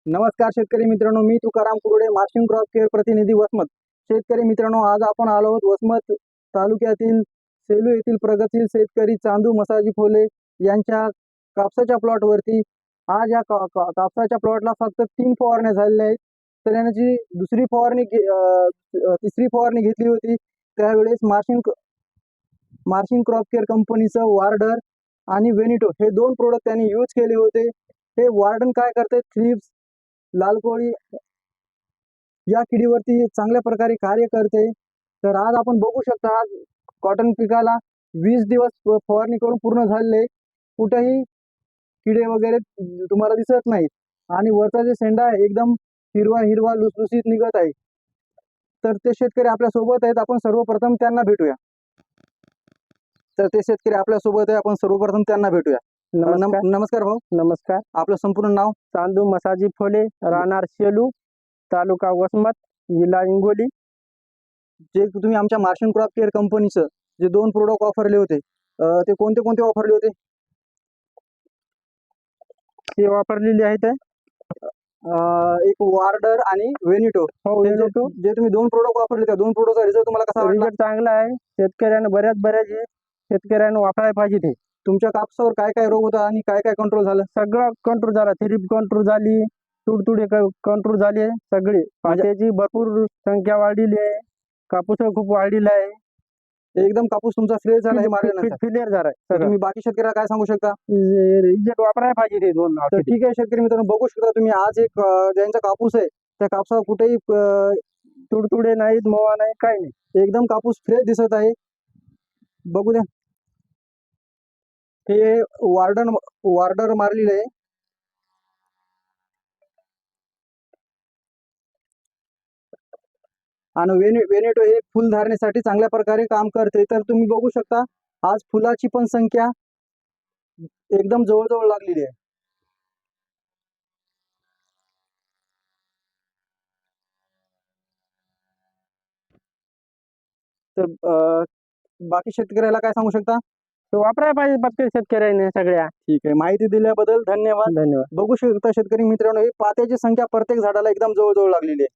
नमस्कार शेतकरी मित्रांनो, मी तुकाराम कुरडे, मार्शिंग क्रॉप केअर प्रतिनिधी वसमत. शेतकरी मित्रांनो, आज आपण आलो आहोत वसमत तालुक्यातील सेलू येथील प्रगतशील शेतकरी चांदू मसाजी फोले यांच्या कापसाच्या प्लॉटवरती. आज या कापसाच्या प्लॉटला फक्त 3 फवारण्या झालेल्या आहेत. तर यांची तिसरी फवारणी घेतली होती. त्यावेळेस मार्शिंग क्रॉप केअर कंपनीचं वार्डर आणि वेनिटो हे 2 प्रोडक्ट त्यांनी यूज केले होते. हे वार्डन काय करते, थ्रिप्स, लाल कोळी या किडीवरती चांगल्या प्रकारे कार्य करते. तर आज आपण बघू शकता, आज कॉटन पिकाला 20 दिवस फवारणी करून पूर्ण झालेले, कुठेही किडे वगैरे तुम्हाला दिसत नाहीत आणि वरचा जे शेंडा आहे एकदम हिरवा हिरवा लुसलुसीत निघत आहे. तर ते शेतकरी आपल्या सोबत आहेत, आपण सर्वप्रथम त्यांना भेटूया. आपण सर्वप्रथम त्यांना भेटूया. नमस्कार भाऊ. नमस्कार. आपलं संपूर्ण नाव? चांदू मसाजी फोले, राहणार सेलू, तालुका वसमत, जिल्हा हिंगोली. जे तुम्ही आमच्या मार्शिंग क्रॉप केअर कंपनीचं जे 2 प्रोडक्ट वापरले होते, ते कोणते कोणते वापरले होते? ते वापरलेले आहेत. एक वार्डर आणि वेनिटो. हो, वेनिटो. जे तुम्ही 2 प्रोडक्ट वापरले, त्या 2 प्रोडक्टचा रिझल्ट तुम्हाला कसा वाटला? रिझल्ट चांगला आहे. शेतकऱ्यांना बऱ्याच शेतकऱ्यांना वापरायला पाहिजे. ते तुमच्या कापसावर काय काय रोग होता आणि काय काय कंट्रोल झालं? सगळं कंट्रोल झाला. थ्रिप कंट्रोल झाली, तुडतुडे कंट्रोल झाले. सगळे पात्याची भरपूर संख्या वाढलेली आहे. कापूस खूप वाढलेला आहे. एकदम कापूस तुमचा फ्रेश झाला हे मारल्यानंतर. क्लिअर झालाय. तर तुम्ही बाकी शेतकऱ्याला काय सांगू शकता? रिझल्ट वापरायला पाहिजे ते 2. तर ठीक आहे शेतकरी मित्रांनो, बघू शकता तुम्ही आज एक ज्यांचा कापूस आहे त्या कापसावर कुठेही तुडतुडे नाहीत, मोवा नाही, काही नाही. एकदम कापूस फ्रेश दिसत आहे. बघू द्या, हे वार्डर मारलेलं आहे आणि वेनेटो हे फुल धारणेसाठी चांगल्या प्रकारे काम करते. तर तुम्ही बघू शकता, आज फुलाची पण संख्या एकदम जवळजवळ लागलेली आहे. तर बाकी शेतकऱ्याला काय सांगू शकता? तो वापरायला पाहिजे प्रत्येक शेतकऱ्याने सगळ्या. ठीक आहे, माहिती दिल्याबद्दल धन्यवाद. धन्यवाद. बघू शकता शेतकरी मित्रांनो, ही पात्याची संख्या प्रत्येक झाडाला एकदम जवळजवळ लागलेली आहे.